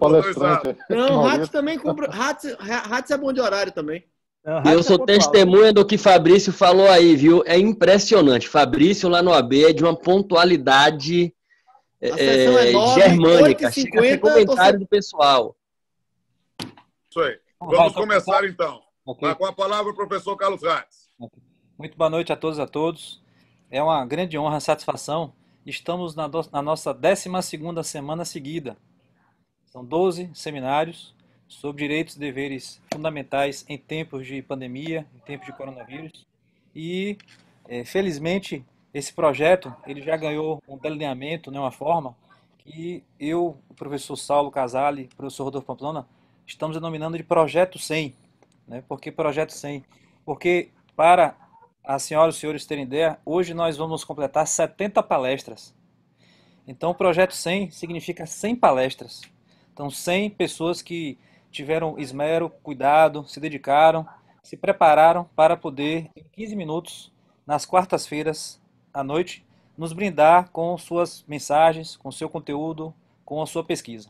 palestrante. Não, Hatz também compra. Hatz é bom de horário também. Eu sou testemunha do que Fabrício falou aí, viu? É impressionante. Fabrício lá no AB é de uma pontualidade A sessão é 9, germânica. 8h50, chega a ser comentário do pessoal. Isso aí. Vamos começar então. Okay. Com a palavra o professor Carlos Hatz. Okay. Muito boa noite a todos e a todos. É uma grande honra e satisfação. Estamos na nossa 12ª semana seguida. São 12 seminários sobre direitos e deveres fundamentais em tempos de pandemia, em tempos de coronavírus. E, felizmente, esse projeto ele já ganhou um delineamento, né, uma forma, que eu, o professor Saulo Casale, o professor Rodolfo Pamplona, estamos denominando de Projeto 100. Né? Por que Projeto 100? Porque, para as senhoras e os senhores terem ideia, hoje nós vamos completar 70 palestras. Então, o Projeto 100 significa 100 palestras. Então, 100 pessoas que tiveram esmero, cuidado, se dedicaram, se prepararam para poder, em 15 minutos, nas quartas-feiras à noite, nos brindar com suas mensagens, com seu conteúdo, com a sua pesquisa.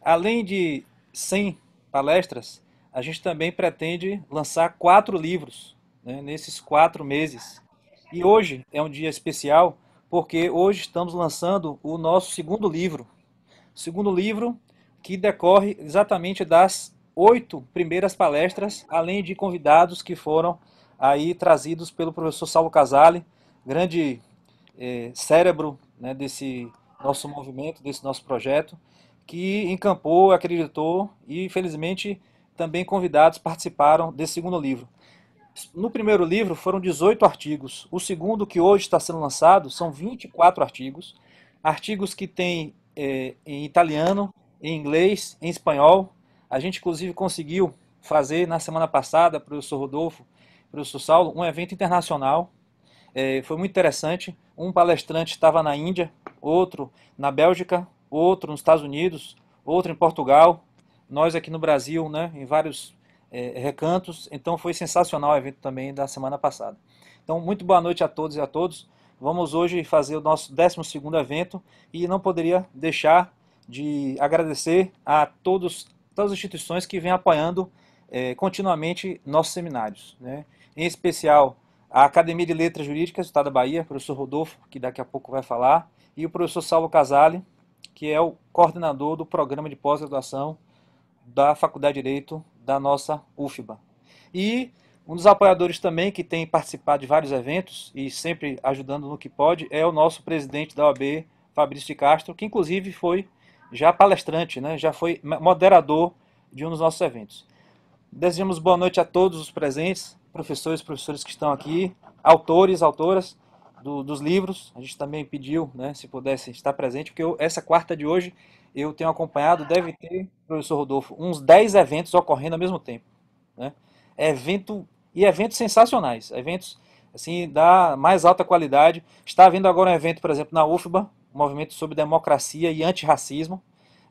Além de 100 palestras, a gente também pretende lançar 4 livros, né, nesses 4 meses. E hoje é um dia especial, porque hoje estamos lançando o nosso segundo livro. O segundo livro que decorre exatamente das 8 primeiras palestras, além de convidados que foram aí trazidos pelo professor Saulo Casale, grande cérebro, né, desse nosso movimento, desse nosso projeto, que encampou, acreditou e, felizmente, também convidados participaram desse segundo livro. No primeiro livro foram 18 artigos. O segundo, que hoje está sendo lançado, são 24 artigos. Artigos que tem em italiano, em inglês, em espanhol. A gente, inclusive, conseguiu fazer, na semana passada, professor Rodolfo, professor Saulo, um evento internacional. Foi muito interessante. Um palestrante estava na Índia, outro na Bélgica, outro nos Estados Unidos, outro em Portugal. Nós aqui no Brasil, né, em vários recantos. Então, foi sensacional o evento também da semana passada. Então, muito boa noite a todos e a todos. Vamos hoje fazer o nosso 12º evento e não poderia deixar de agradecer a todas as instituições que vêm apoiando continuamente nossos seminários, né? Em especial a Academia de Letras Jurídicas do Estado da Bahia, o professor Rodolfo, que daqui a pouco vai falar, e o professor Saulo Casale, que é o coordenador do programa de pós-graduação da Faculdade de Direito da nossa UFBA. E um dos apoiadores também que tem participado de vários eventos e sempre ajudando no que pode é o nosso presidente da OAB, Fabrício de Castro, que inclusive foi já palestrante, né? Já foi moderador de um dos nossos eventos. Desejamos boa noite a todos os presentes, professores que estão aqui, autores, autoras dos livros. A gente também pediu, né, se pudesse estar presente, porque essa quarta de hoje eu tenho acompanhado, deve ter, professor Rodolfo, uns 10 eventos ocorrendo ao mesmo tempo. Né? Eventos sensacionais, eventos assim, da mais alta qualidade. Está havendo agora um evento, por exemplo, na UFBA, um movimento sobre democracia e antirracismo.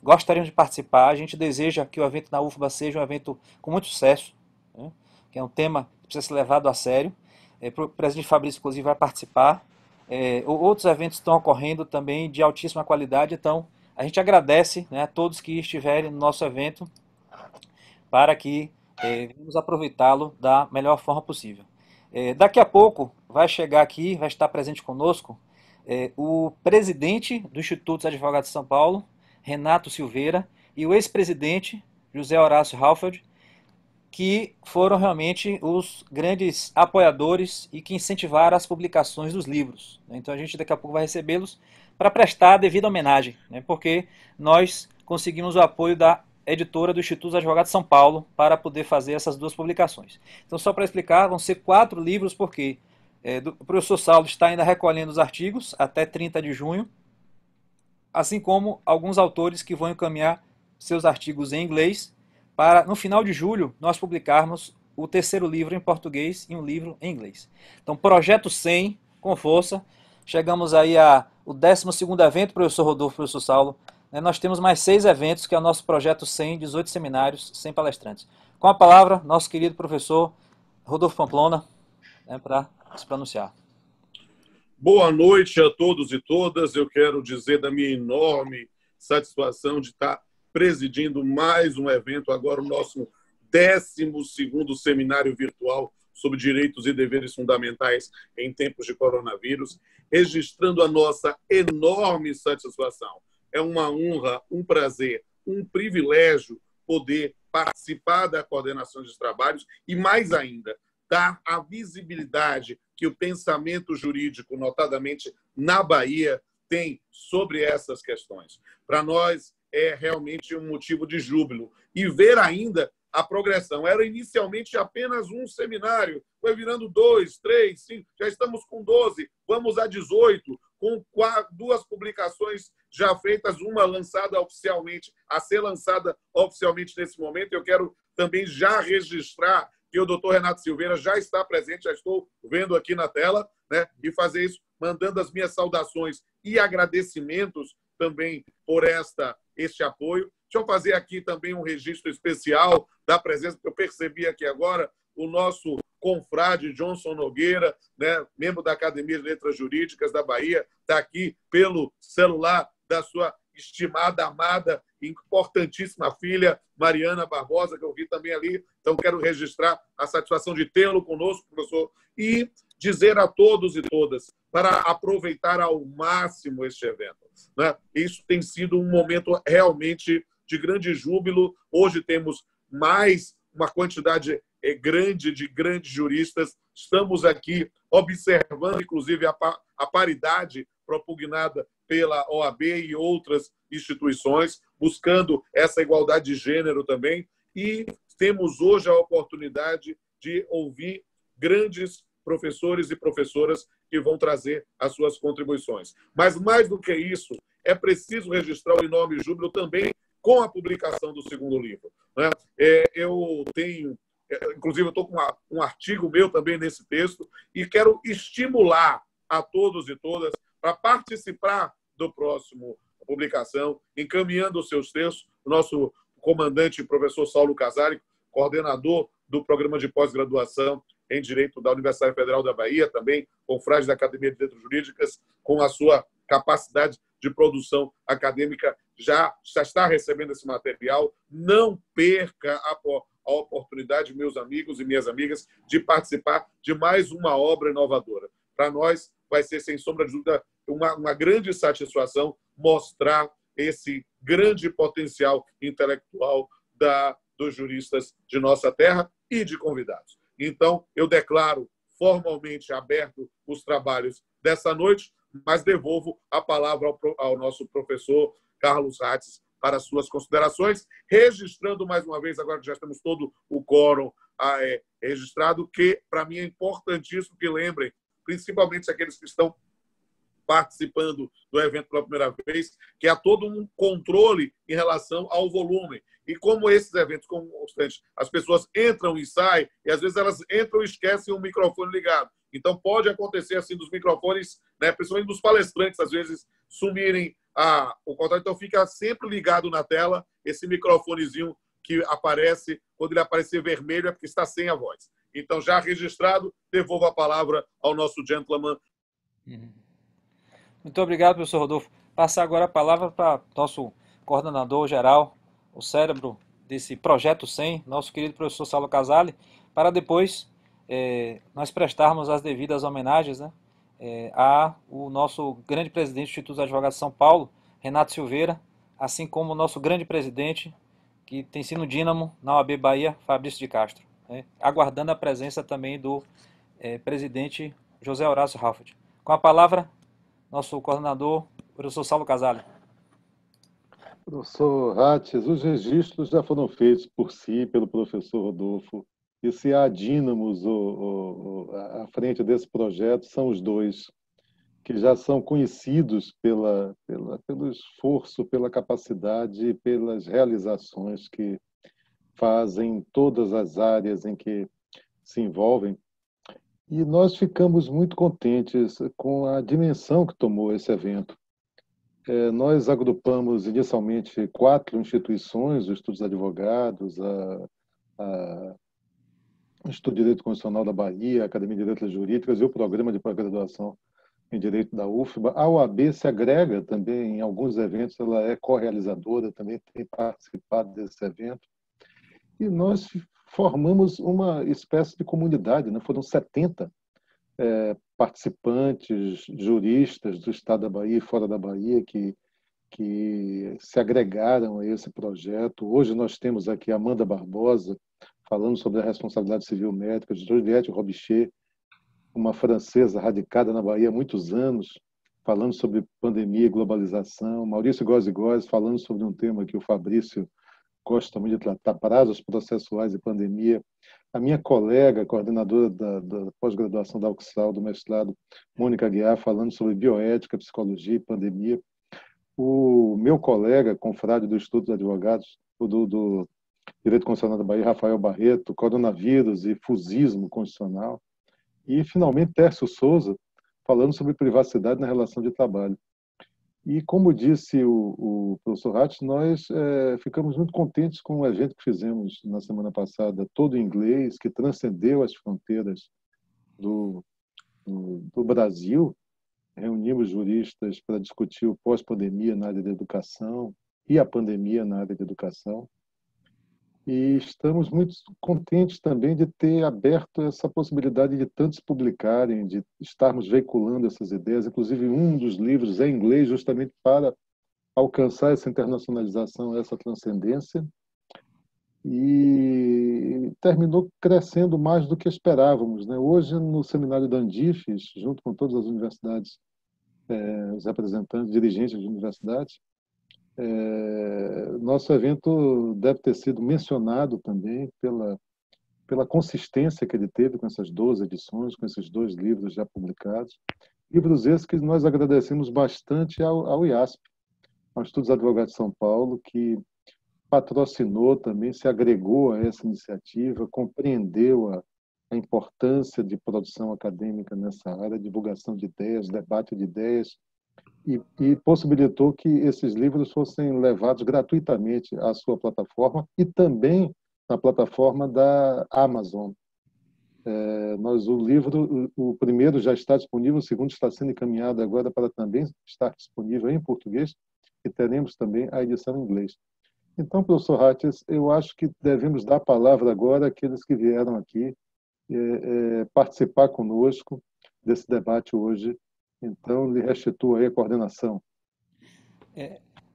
Gostaríamos de participar. A gente deseja que o evento na UFBA seja um evento com muito sucesso, né? Que é um tema que precisa ser levado a sério. O presidente Fabrício, inclusive, vai participar. Outros eventos estão ocorrendo também de altíssima qualidade. Então, a gente agradece, né, a todos que estiverem no nosso evento para que vamos aproveitá-lo da melhor forma possível. Daqui a pouco vai chegar aqui, vai estar presente conosco o presidente do Instituto dos Advogados de São Paulo, Renato Silveira, e o ex-presidente, José Horácio Halfeld, que foram realmente os grandes apoiadores e que incentivaram as publicações dos livros. Então a gente daqui a pouco vai recebê-los para prestar a devida homenagem, né, porque nós conseguimos o apoio da editora do Instituto dos Advogados de São Paulo para poder fazer essas 2 publicações. Então, só para explicar, vão ser 4 livros, porque o professor Saulo está ainda recolhendo os artigos até 30 de junho, assim como alguns autores que vão encaminhar seus artigos em inglês para, no final de julho, nós publicarmos o 3º livro em português e um livro em inglês. Então, Projeto 100, com força. Chegamos aí ao 12º evento, professor Rodolfo, professor Saulo. Nós temos mais 6 eventos, que é o nosso Projeto 100, 18 seminários, 100 palestrantes. Com a palavra, nosso querido professor Rodolfo Pamplona, né, para se pronunciar. Boa noite a todos e todas. Eu quero dizer da minha enorme satisfação de estar presidindo mais um evento, agora o nosso 12º seminário virtual sobre direitos e deveres fundamentais em tempos de coronavírus, registrando a nossa enorme satisfação. É uma honra, um prazer, um privilégio poder participar da coordenação dos trabalhos e, mais ainda, dar a visibilidade que o pensamento jurídico, notadamente na Bahia, tem sobre essas questões. Para nós, é realmente um motivo de júbilo. E ver ainda a progressão. Era inicialmente apenas um seminário, foi virando 2, 3, 5, já estamos com 12, vamos a 18, com 2 publicações já feitas, uma lançada oficialmente, a ser lançada oficialmente nesse momento. Eu quero também já registrar que o doutor Renato Silveira já está presente, já estou vendo aqui na tela, né? E fazer isso, mandando as minhas saudações e agradecimentos também por este apoio. Deixa eu fazer aqui também um registro especial da presença, porque eu percebi aqui agora o nosso confrade Johnson Nogueira, né, membro da Academia de Letras Jurídicas da Bahia, está aqui pelo celular da sua estimada, amada, importantíssima filha, Mariana Barbosa, que eu vi também ali. Então, quero registrar a satisfação de tê-lo conosco, professor, e dizer a todos e todas para aproveitar ao máximo este evento, né? Isso tem sido um momento realmente de grande júbilo. Hoje temos mais uma quantidade grande de grandes juristas. Estamos aqui observando, inclusive, a paridade propugnada pela OAB e outras instituições, buscando essa igualdade de gênero também. E temos hoje a oportunidade de ouvir grandes professores e professoras que vão trazer as suas contribuições. Mas, mais do que isso, é preciso registrar o enorme júbilo também com a publicação do 2º livro, né? Eu tenho, inclusive, eu estou com um artigo meu também nesse texto e quero estimular a todos e todas para participar do próximo publicação, encaminhando os seus textos. O nosso comandante, professor Saulo Casari, coordenador do programa de pós-graduação em Direito da Universidade Federal da Bahia, também confrade da Academia de Letras Jurídicas, com a sua capacidade de produção acadêmica, já está recebendo esse material. Não perca a oportunidade, meus amigos e minhas amigas, de participar de mais uma obra inovadora. Para nós, vai ser, sem sombra de dúvida, uma grande satisfação mostrar esse grande potencial intelectual dos juristas de nossa terra e de convidados. Então, eu declaro formalmente aberto os trabalhos dessa noite, mas devolvo a palavra ao nosso professor Carlos Ratz para suas considerações, registrando mais uma vez, agora que já temos todo o quórum registrado, que para mim é importantíssimo que lembrem, principalmente aqueles que estão participando do evento pela primeira vez, que há todo um controle em relação ao volume. E como esses eventos constantes, as pessoas entram e saem, e às vezes elas entram e esquecem o microfone ligado. Então, pode acontecer assim dos microfones, né, principalmente dos palestrantes, às vezes sumirem o contato. Então, fica sempre ligado na tela esse microfonezinho que aparece, quando ele aparecer vermelho, é porque está sem a voz. Então, já registrado, devolvo a palavra ao nosso gentleman. Muito obrigado, professor Rodolfo. Passar agora a palavra para o nosso coordenador geral, o cérebro desse Projeto 100, nosso querido professor Saulo Casale, para depois nós prestarmos as devidas homenagens, né, ao nosso grande presidente do Instituto dos Advogados de São Paulo, Renato Silveira, assim como o nosso grande presidente, que tem sido um dínamo na OAB Bahia, Fabrício de Castro, né, aguardando a presença também do presidente José Horácio Rauffert. Com a palavra, nosso coordenador, professor Saulo Casale. Professor Ratz, os registros já foram feitos por si, pelo professor Rodolfo, e se há dínamos à frente desse projeto, são os dois, que já são conhecidos pelo esforço, pela capacidade e pelas realizações que fazem em todas as áreas em que se envolvem. E nós ficamos muito contentes com a dimensão que tomou esse evento. Nós agrupamos inicialmente 4 instituições, o Instituto dos Advogados, o Instituto de Direito Constitucional da Bahia, a Academia de Letras Jurídicas e o Programa de Pós-Graduação em Direito da UFBA. A OAB se agrega também em alguns eventos, ela é co-realizadora, também tem participado desse evento. E nós formamos uma espécie de comunidade, né? Foram 70 participantes, juristas do estado da Bahia e fora da Bahia que se agregaram a esse projeto. Hoje nós temos aqui a Amanda Barbosa, falando sobre a responsabilidade civil médica, Juliette Robicher, uma francesa radicada na Bahia há muitos anos, falando sobre pandemia e globalização, Maurício Góes falando sobre um tema que o Fabrício gosta muito de tratar, prazos processuais e pandemia. A minha colega, coordenadora da pós-graduação da UXAL, do mestrado, Mônica Aguiar, falando sobre bioética, psicologia e pandemia. O meu colega, confrade do Instituto dos Advogados, do Direito Constitucional da Bahia, Rafael Barreto, coronavírus e fusismo constitucional. E, finalmente, Tércio Souza, falando sobre privacidade na relação de trabalho. E, como disse o professor Hatz, nós ficamos muito contentes com o evento que fizemos na semana passada, todo em inglês, que transcendeu as fronteiras do Brasil. Reunimos juristas para discutir o pós-pandemia na área da educação e a pandemia na área da educação. E estamos muito contentes também de ter aberto essa possibilidade de tantos publicarem, de estarmos veiculando essas ideias. Inclusive, um dos livros é em inglês, justamente para alcançar essa internacionalização, essa transcendência. E terminou crescendo mais do que esperávamos, né? Hoje, no seminário da Andifes, junto com todas as universidades, os representantes, dirigentes de universidades, nosso evento deve ter sido mencionado também pela consistência que ele teve com essas 12 edições, com esses 2 livros já publicados. Livros esses que nós agradecemos bastante ao IASP, ao Instituto dos Advogados de São Paulo, que patrocinou também, se agregou a essa iniciativa, compreendeu a importância de produção acadêmica nessa área, divulgação de ideias, debate de ideias, e possibilitou que esses livros fossem levados gratuitamente à sua plataforma e também na plataforma da Amazon. O primeiro já está disponível, o segundo está sendo encaminhado agora para também estar disponível em português, e teremos também a edição em inglês. Então, professor Hatz, eu acho que devemos dar a palavra agora àqueles que vieram aqui participar conosco desse debate hoje. Então, lhe restituo aí a coordenação.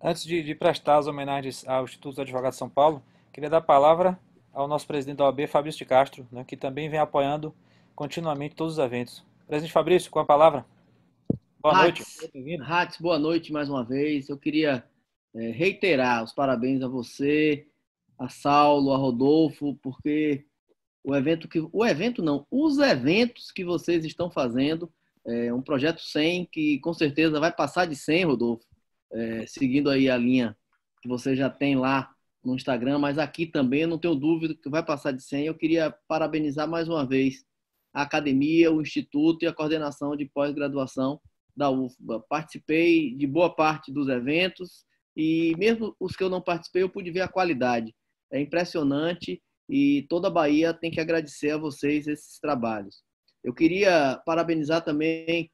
Antes de prestar as homenagens ao Instituto dos Advogados de São Paulo, queria dar a palavra ao nosso presidente da OAB, Fabrício de Castro, né, que também vem apoiando continuamente todos os eventos. Presidente Fabrício, com a palavra. Boa noite. Hatz, boa noite mais uma vez. Eu queria reiterar os parabéns a você, a Saulo, a Rodolfo, porque os eventos que vocês estão fazendo, um projeto 100 que com certeza vai passar de 100, Rodolfo, seguindo aí a linha que você já tem lá no Instagram, mas aqui também eu não tenho dúvida que vai passar de 100. Eu queria parabenizar mais uma vez a academia, o Instituto e a coordenação de pós-graduação da UFBA. Participei de boa parte dos eventos e mesmo os que eu não participei eu pude ver a qualidade. É impressionante e toda a Bahia tem que agradecer a vocês esses trabalhos. Eu queria parabenizar também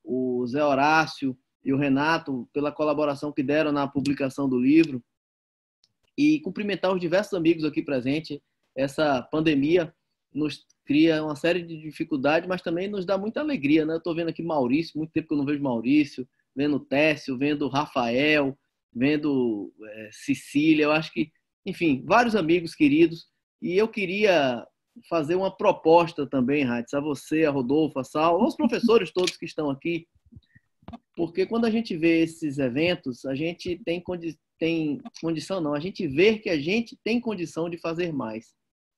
o Zé Horácio e o Renato pela colaboração que deram na publicação do livro e cumprimentar os diversos amigos aqui presentes. Essa pandemia nos cria uma série de dificuldades, mas também nos dá muita alegria, né? Eu estou vendo aqui Maurício, muito tempo que eu não vejo Maurício, vendo Técio, vendo Rafael, vendo Cecília, eu acho que, enfim, vários amigos queridos. E eu queria fazer uma proposta também, Hatz, a você, a Rodolfo, a Sal, aos professores todos que estão aqui, porque quando a gente vê esses eventos, a gente tem condição, não, a gente vê que a gente tem condição de fazer mais.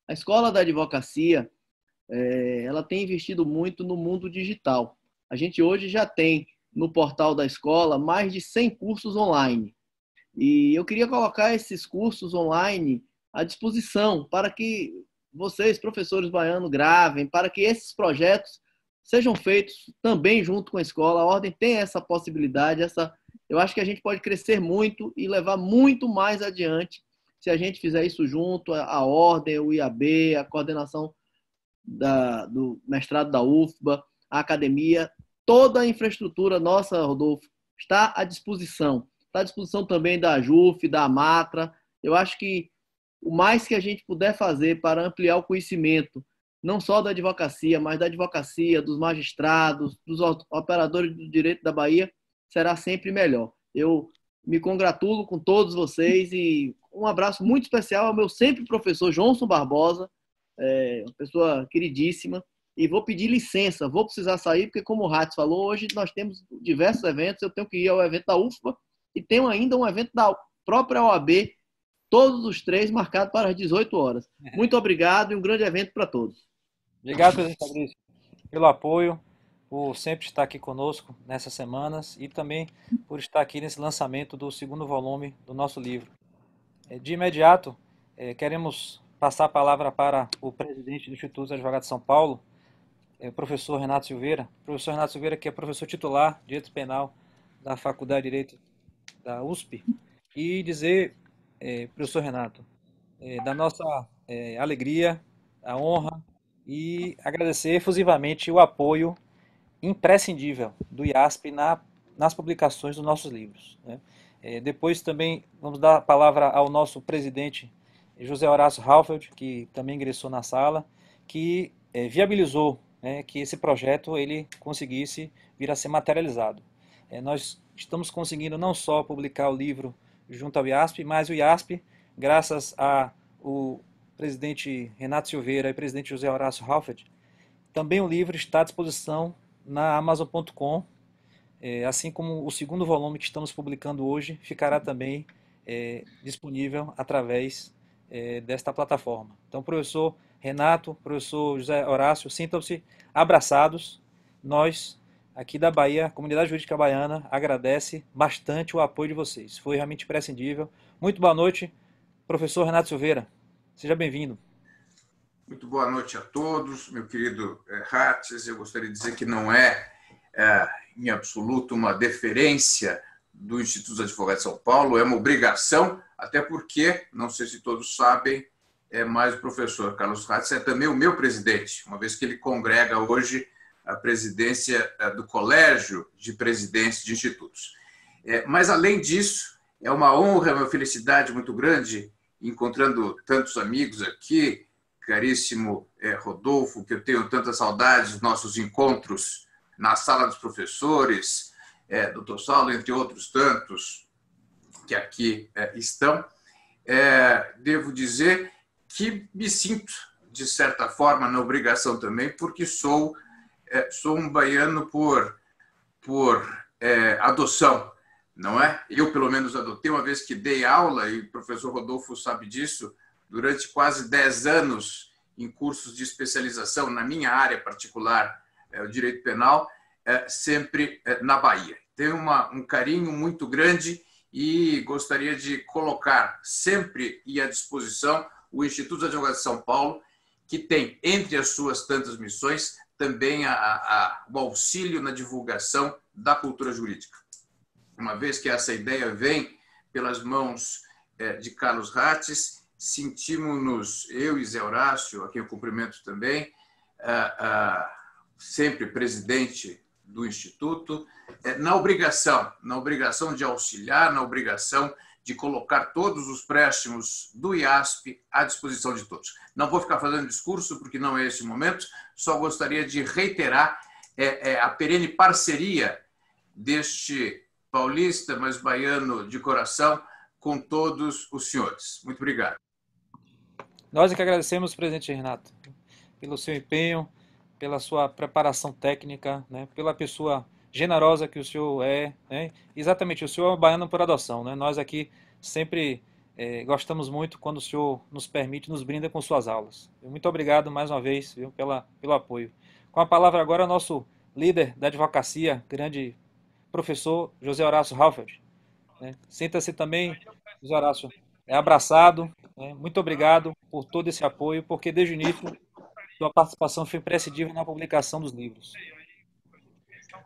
A Escola da Advocacia, ela tem investido muito no mundo digital. A gente hoje já tem no portal da escola mais de 100 cursos online. E eu queria colocar esses cursos online à disposição para que vocês, professores baianos, gravem, para que esses projetos sejam feitos também junto com a escola. A Ordem tem essa possibilidade, eu acho que a gente pode crescer muito e levar muito mais adiante se a gente fizer isso junto, a Ordem, o IAB, a coordenação do mestrado da UFBA, a academia. toda a infraestrutura nossa, Rodolfo, está à disposição. Está à disposição também da JUF, da Matra. Eu acho que o mais que a gente puder fazer para ampliar o conhecimento, não só da advocacia, mas da advocacia, dos magistrados, dos operadores do direito da Bahia, será sempre melhor. Eu me congratulo com todos vocês e um abraço muito especial ao meu sempre professor Johnson Barbosa, uma pessoa queridíssima, e vou pedir licença, vou precisar sair, porque como o Ratz falou, hoje nós temos diversos eventos, eu tenho que ir ao evento da UFBA e tenho ainda um evento da própria OAB, todos os 3 marcados para as 18 horas. Muito obrigado e um grande evento para todos. Obrigado, presidente Fabrício, pelo apoio, por sempre estar aqui conosco nessas semanas e também por estar aqui nesse lançamento do 2º volume do nosso livro. De imediato, queremos passar a palavra para o presidente do Instituto de Advogados de São Paulo, o professor Renato Silveira. O professor Renato Silveira, que é professor titular de Direito Penal da Faculdade de Direito da USP, e dizer, professor Renato, da nossa alegria, a honra, e agradecer efusivamente o apoio imprescindível do IASP nas publicações dos nossos livros, né? Depois também vamos dar a palavra ao nosso presidente, José Horácio Halfeld, que também ingressou na sala, que viabilizou, né, que esse projeto ele conseguisse vir a ser materializado. Nós estamos conseguindo não só publicar o livro junto ao IASP, mas o IASP, graças ao presidente Renato Silveira e presidente José Horácio Halfeld, também o livro está à disposição na Amazon.com, assim como o 2º volume que estamos publicando hoje ficará também disponível através desta plataforma. Então, professor Renato, professor José Horácio, sintam-se abraçados. Nós, aqui da Bahia, a comunidade jurídica baiana, agradece bastante o apoio de vocês. Foi realmente imprescindível. Muito boa noite, professor Renato Silveira. Seja bem-vindo. Muito boa noite a todos, meu querido Ratz. Eu gostaria de dizer que não é em absoluto uma deferência do Instituto dos Advogados de São Paulo, é uma obrigação, até porque, não sei se todos sabem, mas o professor Carlos Ratz é também o meu presidente, uma vez que ele congrega hoje a presidência do Colégio de Presidentes de Institutos. Mas, além disso, é uma honra, é uma felicidade muito grande, encontrando tantos amigos aqui, caríssimo Rodolfo, que eu tenho tantas saudades dos nossos encontros na sala dos professores, Dr. Saulo, entre outros tantos que aqui estão. Devo dizer que me sinto, de certa forma, na obrigação também, porque sou um baiano por adoção, não é? Eu, pelo menos, adotei, uma vez que dei aula, e o professor Rodolfo sabe disso, durante quase 10 anos em cursos de especialização na minha área particular, o direito penal, sempre na Bahia. Tenho um carinho muito grande e gostaria de colocar sempre e à disposição o Instituto dos Advogados de São Paulo, que tem, entre as suas tantas missões, também o auxílio na divulgação da cultura jurídica. Uma vez que essa ideia vem pelas mãos de Carlos Ratz, sentimos-nos, eu e Zé Horácio, a quem eu cumprimento também, sempre presidente do Instituto, na obrigação de auxiliar, na obrigação de colocar todos os préstimos do IASP à disposição de todos. Não vou ficar fazendo discurso, porque não é esse o momento, só gostaria de reiterar a perene parceria deste paulista, mas baiano de coração, com todos os senhores. Muito obrigado. Nós é que agradecemos, presidente Renato, pelo seu empenho, pela sua preparação técnica, né, pela pessoa generosa que o senhor é, né? Exatamente, o senhor é um baiano por adoção, né? Nós aqui sempre gostamos muito quando o senhor nos permite, nos brinda com suas aulas. Muito obrigado mais uma vez, viu, pelo apoio. Com a palavra agora, nosso líder da advocacia, grande professor José Horácio Halfeld. Né? Sinta-se também, José Horácio, abraçado. Né? Muito obrigado por todo esse apoio, porque desde o início sua participação foi imprescindível na publicação dos livros.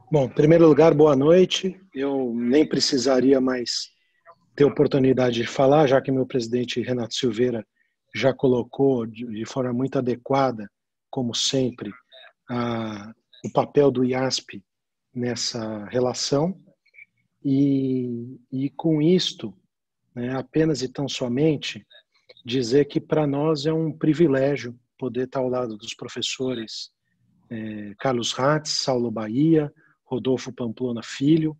Bom, em primeiro lugar, boa noite. Eu nem precisaria mais ter oportunidade de falar, já que meu presidente Renato Silveira já colocou de forma muito adequada, como sempre, o papel do IASP nessa relação e com isto, né, apenas e tão somente dizer que para nós é um privilégio poder estar ao lado dos professores Carlos Ratz, Saulo Bahia, Rodolfo Pamplona Filho,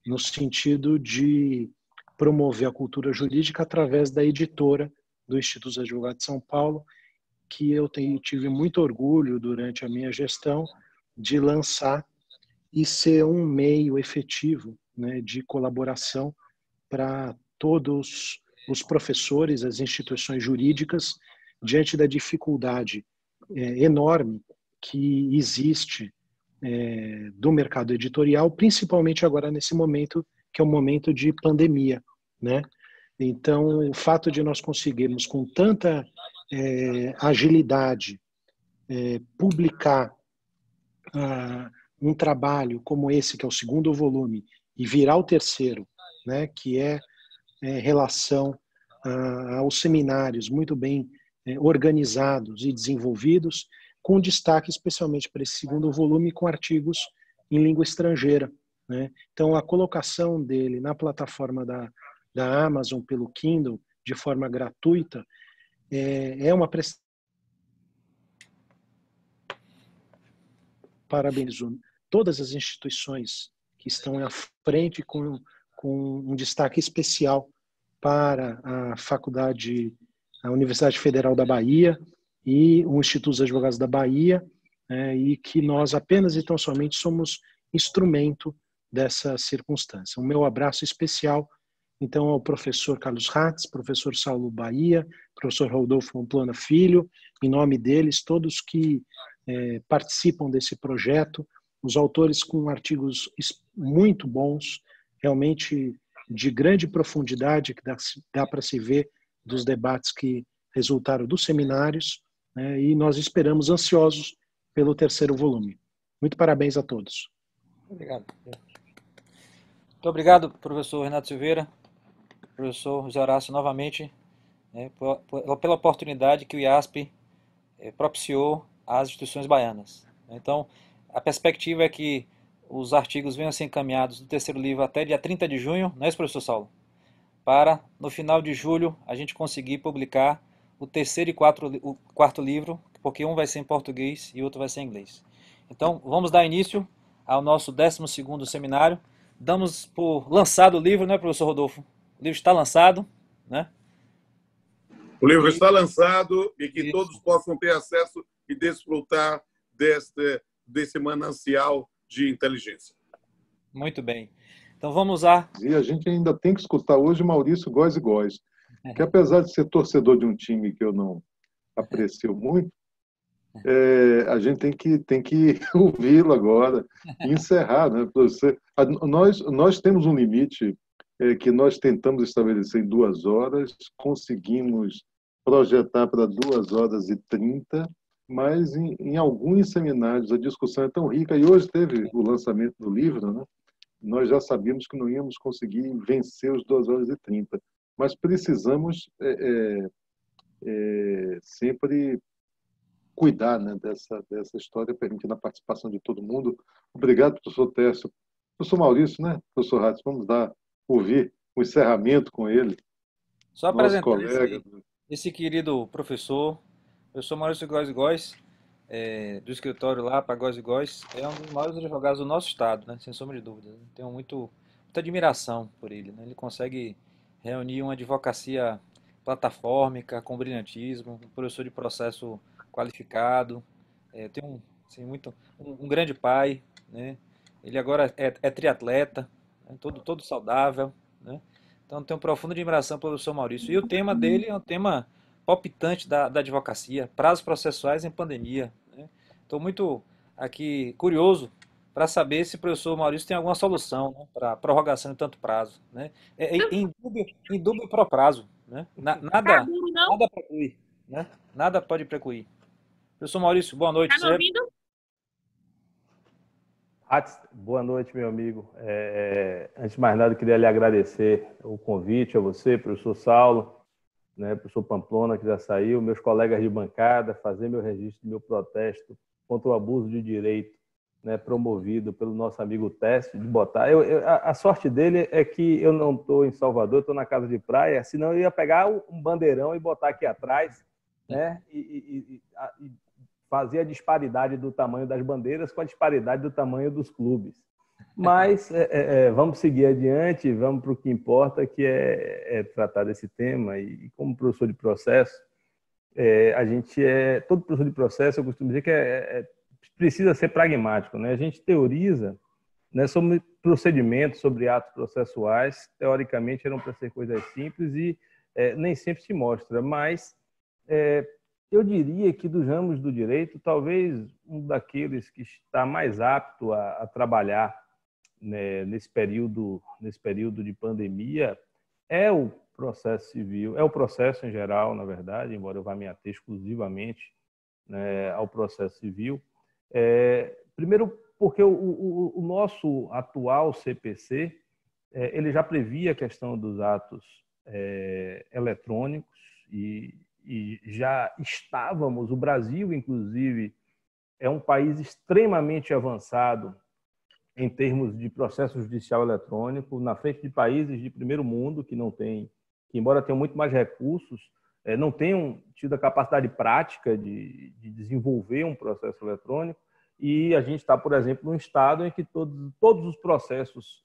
no sentido de promover a cultura jurídica através da editora do Instituto dos Advogados de São Paulo, que eu tive muito orgulho durante a minha gestão de lançar e ser um meio efetivo, né, de colaboração para todos os professores, as instituições jurídicas, diante da dificuldade enorme que existe do mercado editorial, principalmente agora nesse momento, que é um momento de pandemia, né? Então, o fato de nós conseguirmos, com tanta agilidade, publicar um trabalho como esse, que é o segundo volume, e virar o terceiro, né, que é relação aos seminários muito bem organizados e desenvolvidos, com destaque especialmente para esse segundo volume com artigos em língua estrangeira, né? Então, a colocação dele na plataforma da Amazon pelo Kindle, de forma gratuita, é uma prestação. Parabenizo todas as instituições que estão à frente com um destaque especial para a Universidade Federal da Bahia e o Instituto dos Advogados da Bahia, e que nós apenas e tão somente somos instrumento dessa circunstância. O meu abraço especial, então, ao professor Carlos Ratz, professor Saulo Bahia, professor Rodolfo Pamplona Filho, em nome deles, todos que participam desse projeto, os autores com artigos muito bons, realmente de grande profundidade, que dá para se ver dos debates que resultaram dos seminários, né, e nós esperamos ansiosos pelo terceiro volume. Muito parabéns a todos. Obrigado. Muito obrigado, professor Renato Silveira, professor José Horácio, novamente, pela oportunidade que o IASP propiciou às instituições baianas. Então, a perspectiva é que os artigos venham a ser encaminhados do terceiro livro até dia 30 de junho, não é isso, professor Saulo? Para, no final de julho, a gente conseguir publicar o terceiro e o quarto livro, porque um vai ser em português e outro vai ser em inglês. Então, vamos dar início ao nosso 12º seminário. Damos por lançado o livro, né, professor Rodolfo? O livro está lançado, né? O livro está lançado e que todos possam ter acesso e desfrutar desse manancial de inteligência. Muito bem. Então vamos lá. E a gente ainda tem que escutar hoje Maurício Góes e Góes, que apesar de ser torcedor de um time que eu não aprecio muito, a gente tem que ouvi-lo agora e encerrar, né? Nós temos um limite que nós tentamos estabelecer em 2 horas, conseguimos projetar para 2h30, mas em alguns seminários a discussão é tão rica, e hoje teve o lançamento do livro, né? Nós já sabíamos que não íamos conseguir vencer os 2h30, mas precisamos sempre cuidar, né, dessa história, permitindo a participação de todo mundo. Obrigado, professor Tércio. Professor Maurício, né, professor Ratz, vamos ouvir o encerramento com ele. Só apresentar esse querido professor Maurício Góes e Góes, do escritório lá para Góes e Góes, é um dos maiores advogados do nosso estado, né, sem sombra de dúvida. Tenho muita admiração por ele, né? Ele consegue reunir uma advocacia platafórmica, com brilhantismo, um professor de processo qualificado, tem um grande pai, né? Ele agora é triatleta, né? todo saudável, né? Então tenho profunda admiração pelo professor Maurício. E o tema dele é um tema palpitante da advocacia, prazos processuais em pandemia, né? Estou muito aqui curioso para saber se o professor Maurício tem alguma solução, né, para prorrogação de tanto prazo, né? Em dúvida pro prazo, né? Nada preclui, né? Nada pode precluir. Professor Maurício, boa noite. Está me ouvindo? Boa noite, meu amigo. Antes de mais nada, eu queria lhe agradecer o convite a você, professor Saulo, né, professor Pamplona, que já saiu, meus colegas de bancada, fazer meu registro, meu protesto contra o abuso de direito né, promovido pelo nosso amigo Teste, de botar. A sorte dele é que eu não estou em Salvador, estou na casa de praia, senão eu ia pegar um bandeirão e botar aqui atrás, né, e fazer a disparidade do tamanho das bandeiras com a disparidade do tamanho dos clubes. Mas vamos seguir adiante, vamos para o que importa, que é tratar desse tema. E como professor de processo, todo professor de processo, eu costumo dizer que precisa ser pragmático, né? A gente teoriza, né, sobre procedimentos, sobre atos processuais, teoricamente eram para ser coisas simples e nem sempre se mostra, mas eu diria que dos ramos do direito, talvez um daqueles que está mais apto a trabalhar, né, nesse período de pandemia é o processo civil, é o processo em geral, na verdade, embora eu vá me ater exclusivamente, né, ao processo civil. Primeiro, porque o nosso atual CPC ele já previa a questão dos atos eletrônicos e já estávamos, o Brasil, inclusive, é um país extremamente avançado em termos de processo judicial eletrônico, na frente de países de primeiro mundo que não têm, que embora tenham muito mais recursos, não tenham tido a capacidade prática de desenvolver um processo eletrônico. E a gente está, por exemplo, num estado em que todos os processos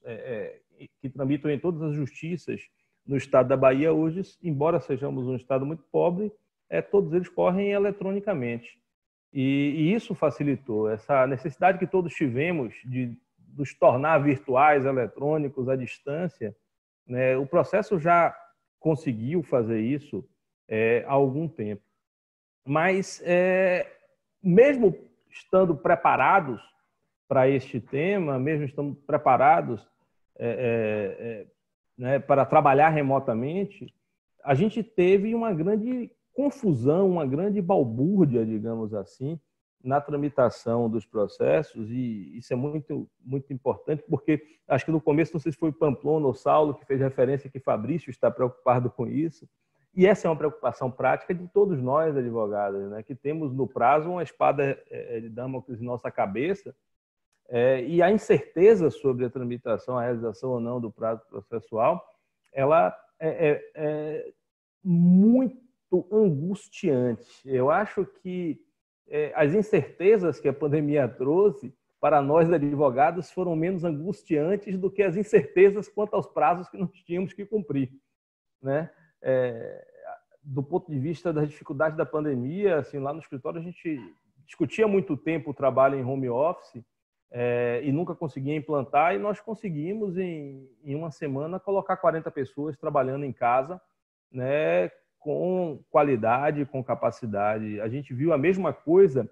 que tramitam em todas as justiças no estado da Bahia hoje, embora sejamos um estado muito pobre, todos eles correm eletronicamente. E isso facilitou essa necessidade que todos tivemos de nos tornar virtuais, eletrônicos, à distância, né? O processo já conseguiu fazer isso há algum tempo. Mas, mesmo estando preparados para este tema, mesmo estando preparados né, para trabalhar remotamente, a gente teve uma grande confusão, uma grande balbúrdia, digamos assim, na tramitação dos processos, e isso é muito, muito importante, porque acho que no começo, não sei se foi Pamplona ou Saulo que fez referência que Fabrício está preocupado com isso, e essa é uma preocupação prática de todos nós, advogados, né, que temos no prazo uma espada de Damocles em nossa cabeça, e a incerteza sobre a tramitação, a realização ou não do prazo processual, ela é muito angustiante. Eu acho que as incertezas que a pandemia trouxe para nós advogados foram menos angustiantes do que as incertezas quanto aos prazos que nós tínhamos que cumprir, né? Do ponto de vista das dificuldades da pandemia, assim, lá no escritório a gente discutia muito tempo o trabalho em home office e nunca conseguia implantar, e nós conseguimos em uma semana colocar 40 pessoas trabalhando em casa, né, com qualidade, com capacidade. A gente viu a mesma coisa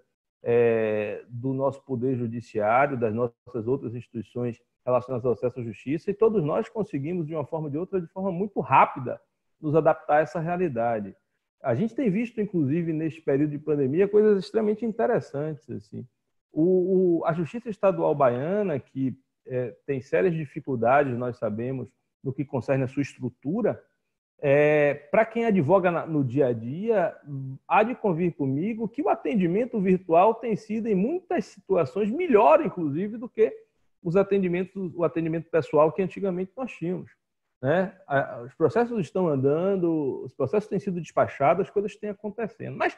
do nosso Poder Judiciário, das nossas outras instituições relacionadas ao acesso à justiça, e todos nós conseguimos, de uma forma ou de outra, de forma muito rápida, nos adaptar a essa realidade. A gente tem visto, inclusive, neste período de pandemia, coisas extremamente interessantes. Assim. A Justiça Estadual Baiana, que tem sérias dificuldades, nós sabemos, no que concerne a sua estrutura, para quem advoga no dia a dia, há de convir comigo que o atendimento virtual tem sido, em muitas situações, melhor, inclusive, do que o atendimento pessoal que antigamente nós tínhamos, né? Os processos estão andando, os processos têm sido despachados, as coisas têm acontecendo. Mas,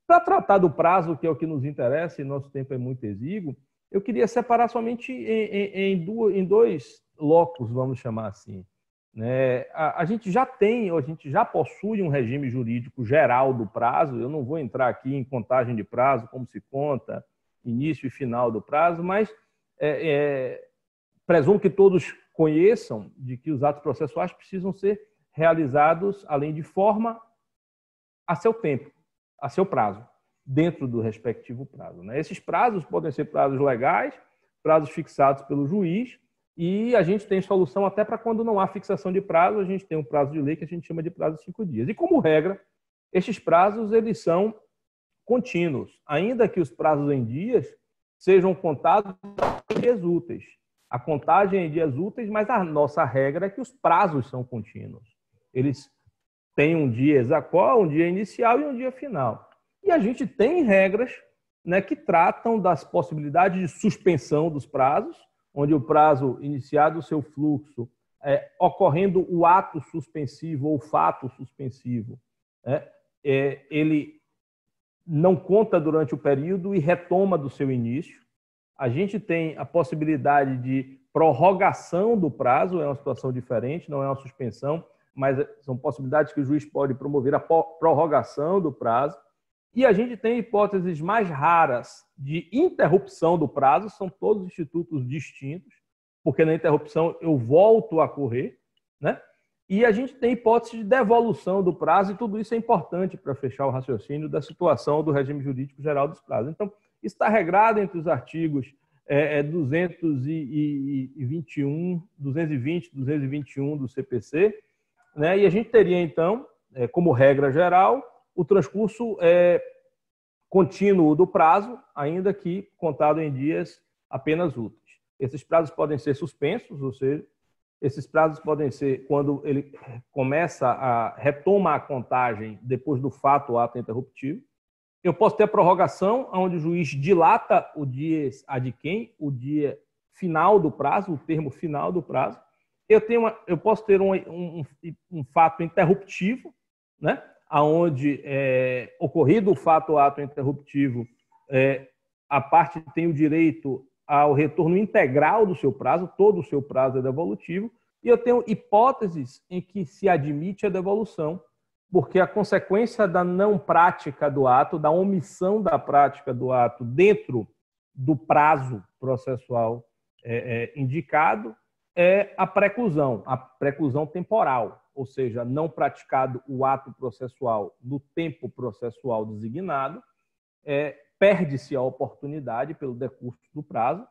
para tratar do prazo, que é o que nos interessa, e nosso tempo é muito exíguo, eu queria separar somente em dois blocos, vamos chamar assim. A gente já possui um regime jurídico geral do prazo. Eu não vou entrar aqui em contagem de prazo, como se conta, início e final do prazo, mas presumo que todos conheçam de que os atos processuais precisam ser realizados, além de forma, a seu tempo, a seu prazo, dentro do respectivo prazo, né? Esses prazos podem ser prazos legais, prazos fixados pelo juiz, e a gente tem solução até para quando não há fixação de prazo, a gente tem um prazo de lei que a gente chama de prazo de 5 dias. E, como regra, estes prazos eles são contínuos, ainda que os prazos em dias sejam contados em dias úteis. A contagem é em dias úteis, mas a nossa regra é que os prazos são contínuos. Eles têm um dia exaqual, um dia inicial e um dia final. E a gente tem regras né, que tratam das possibilidades de suspensão dos prazos, onde o prazo iniciado o seu fluxo, ocorrendo o ato suspensivo ou o fato suspensivo, né, ele não conta durante o período e retoma do seu início. A gente tem a possibilidade de prorrogação do prazo, é uma situação diferente, não é uma suspensão, mas são possibilidades que o juiz pode promover a prorrogação do prazo. E a gente tem hipóteses mais raras de interrupção do prazo, são todos institutos distintos, porque na interrupção eu volto a correr, né? E a gente tem hipótese de devolução do prazo, e tudo isso é importante para fechar o raciocínio da situação do regime jurídico geral dos prazos. Então, isso está regrado entre os artigos 221, 220, 221 do CPC, né? E a gente teria, então, como regra geral, o transcurso contínuo do prazo, ainda que contado em dias apenas úteis. Esses prazos podem ser suspensos, ou seja, esses prazos podem ser quando ele retoma a contagem depois do fato ou ato interruptivo. Eu posso ter a prorrogação, onde o juiz dilata o dia ad quem, o dia final do prazo, o termo final do prazo. Eu posso ter um fato interruptivo, né? Onde, ocorrido o fato ou ato interruptivo, a parte tem o direito ao retorno integral do seu prazo, todo o seu prazo é devolutivo, e eu tenho hipóteses em que se admite a devolução, porque a consequência da não prática do ato, da omissão da prática do ato dentro do prazo processual indicado, é a preclusão temporal, ou seja, não praticado o ato processual no tempo processual designado, perde-se a oportunidade, pelo decurso do prazo,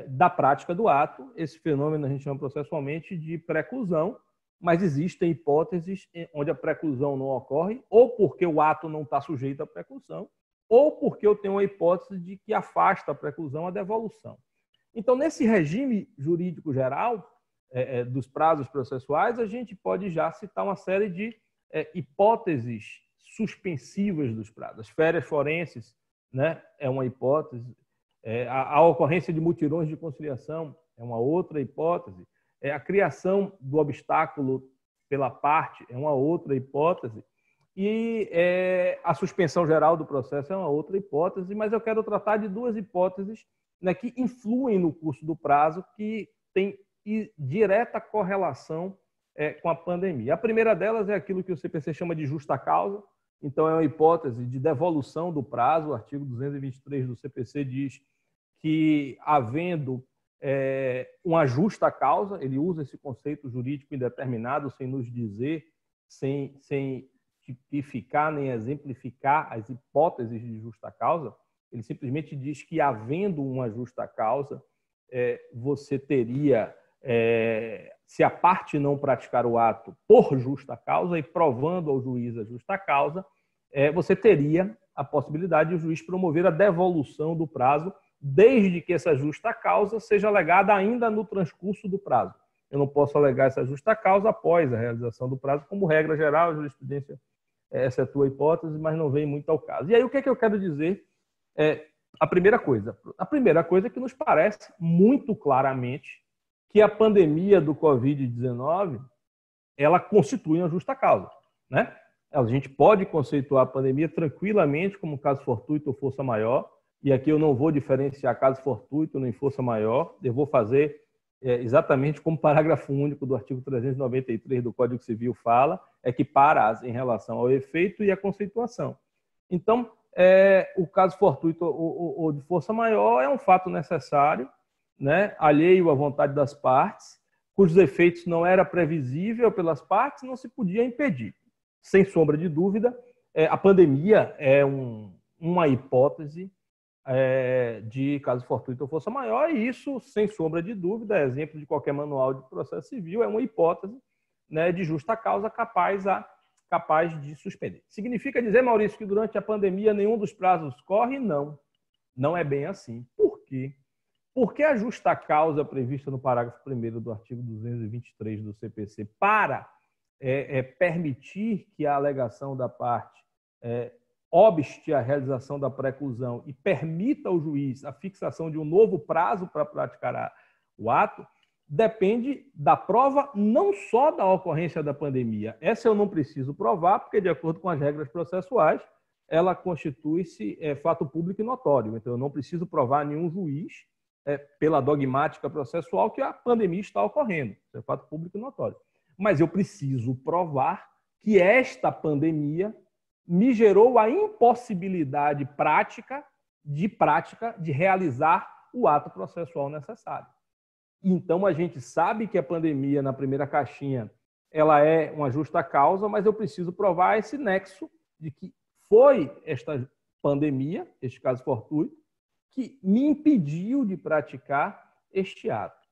da prática do ato. Esse fenômeno a gente chama processualmente de preclusão, mas existem hipóteses onde a preclusão não ocorre, ou porque o ato não está sujeito à preclusão, ou porque eu tenho uma hipótese de que afasta a preclusão a devolução. Então, nesse regime jurídico geral dos prazos processuais, a gente pode já citar uma série de hipóteses suspensivas dos prazos. As férias forenses, né, é uma hipótese. A ocorrência de mutirões de conciliação é uma outra hipótese. A criação do obstáculo pela parte é uma outra hipótese. E a suspensão geral do processo é uma outra hipótese, mas eu quero tratar de duas hipóteses, né, que influem no curso do prazo, que tem direta correlação com a pandemia. A primeira delas é aquilo que o CPC chama de justa causa. Então, é uma hipótese de devolução do prazo. O artigo 223 do CPC diz que, havendo uma justa causa, ele usa esse conceito jurídico indeterminado, sem nos dizer, sem tipificar nem exemplificar as hipóteses de justa causa. Ele simplesmente diz que, havendo uma justa causa, você teria, se a parte não praticar o ato por justa causa e provando ao juiz a justa causa, você teria a possibilidade de o juiz promover a devolução do prazo, desde que essa justa causa seja alegada ainda no transcurso do prazo. Eu não posso alegar essa justa causa após a realização do prazo, como regra geral, a jurisprudência excetua a hipótese, mas não vem muito ao caso. E aí, o que é que eu quero dizer? A primeira coisa é que nos parece muito claramente que a pandemia do Covid-19 ela constitui uma justa causa, né? A gente pode conceituar a pandemia tranquilamente como caso fortuito ou força maior, e aqui eu não vou diferenciar caso fortuito nem força maior, eu vou fazer exatamente como o parágrafo único do artigo 393 do Código Civil fala, equipara-as em relação ao efeito e à conceituação. Então, o caso fortuito ou de força maior é um fato necessário, né, alheio à vontade das partes, cujos efeitos não era previsível pelas partes, não se podia impedir. Sem sombra de dúvida, a pandemia é uma hipótese de caso fortuito ou força maior, e isso, sem sombra de dúvida, exemplo de qualquer manual de processo civil, é uma hipótese, né, de justa causa capaz de suspender. Significa dizer, Maurício, que durante a pandemia nenhum dos prazos corre? Não. Não é bem assim. Por quê? Porque a justa causa prevista no parágrafo 1º do artigo 223 do CPC para permitir que a alegação da parte obste a realização da preclusão e permita ao juiz a fixação de um novo prazo para praticar o ato, depende da prova não só da ocorrência da pandemia. Essa eu não preciso provar, porque, de acordo com as regras processuais, ela constitui-se fato público e notório. Então, eu não preciso provar a nenhum juiz, pela dogmática processual, que a pandemia está ocorrendo. Isso é fato público e notório. Mas eu preciso provar que esta pandemia me gerou a impossibilidade prática de realizar o ato processual necessário. Então, a gente sabe que a pandemia, na primeira caixinha, ela é uma justa causa, mas eu preciso provar esse nexo de que foi esta pandemia, este caso fortuito, que me impediu de praticar este ato.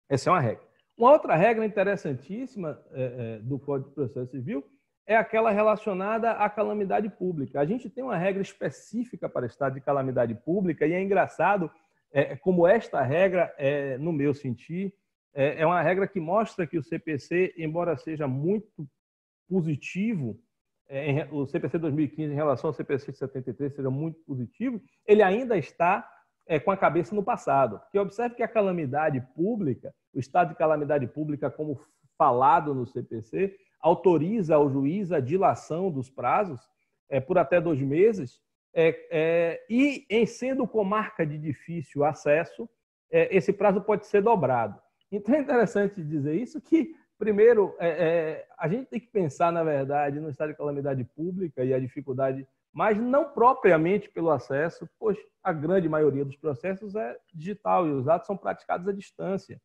Essa é uma regra. Uma outra regra interessantíssima do Código de Processo Civil é aquela relacionada à calamidade pública. A gente tem uma regra específica para estado de calamidade pública e é engraçado como esta regra, no meu sentir, é uma regra que mostra que o CPC, embora seja muito positivo, o CPC 2015 em relação ao CPC 73 seja muito positivo, ele ainda está com a cabeça no passado. Porque observe que a calamidade pública, o estado de calamidade pública, como falado no CPC, autoriza ao juiz a dilação dos prazos por até 2 meses, e, em sendo comarca de difícil acesso, esse prazo pode ser dobrado. Então, é interessante dizer isso, que, primeiro, a gente tem que pensar, na verdade, no estado de calamidade pública e a dificuldade, mas não propriamente pelo acesso, pois a grande maioria dos processos é digital e os atos são praticados à distância.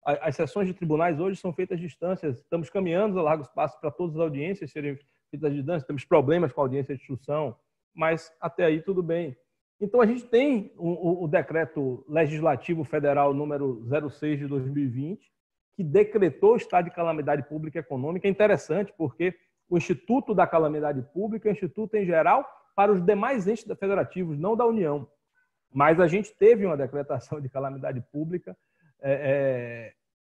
As sessões de tribunais hoje são feitas à distância. Estamos caminhando a largos passos para todas as audiências serem feitas à distância. Temos problemas com a audiência de instrução, mas até aí tudo bem. Então, a gente tem o Decreto Legislativo Federal número 06 de 2020, que decretou o estado de calamidade pública econômica. É interessante porque o Instituto da Calamidade Pública é um instituto em geral para os demais entes federativos, não da União. Mas a gente teve uma decretação de calamidade pública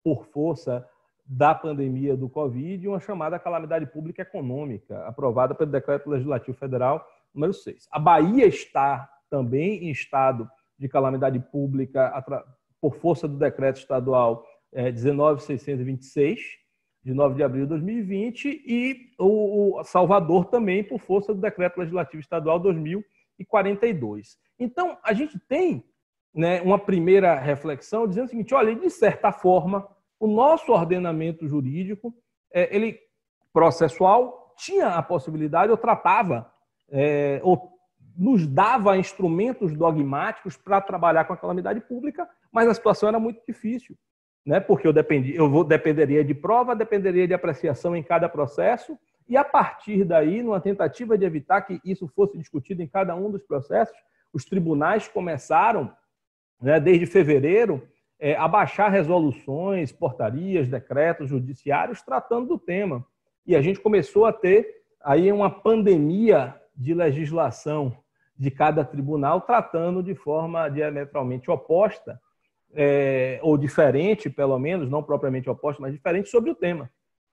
por força da pandemia do Covid, uma chamada calamidade pública econômica, aprovada pelo Decreto Legislativo Federal número 6. A Bahia está também em estado de calamidade pública por força do Decreto Estadual 19.626, de 9 de abril de 2020, e o Salvador também por força do Decreto Legislativo Estadual 2042. Então, a gente tem uma primeira reflexão dizendo o seguinte: olha, de certa forma, o nosso ordenamento jurídico, ele processual, tinha a possibilidade, ou tratava, ou nos dava instrumentos dogmáticos para trabalhar com a calamidade pública, mas a situação era muito difícil, porque eu dependeria de prova, dependeria de apreciação em cada processo, e a partir daí, numa tentativa de evitar que isso fosse discutido em cada um dos processos, os tribunais começaram, desde fevereiro, a baixar resoluções, portarias, decretos judiciários tratando do tema. E a gente começou a ter aí uma pandemia de legislação de cada tribunal tratando de forma diametralmente oposta, ou diferente, pelo menos, não propriamente oposta, mas diferente sobre o tema.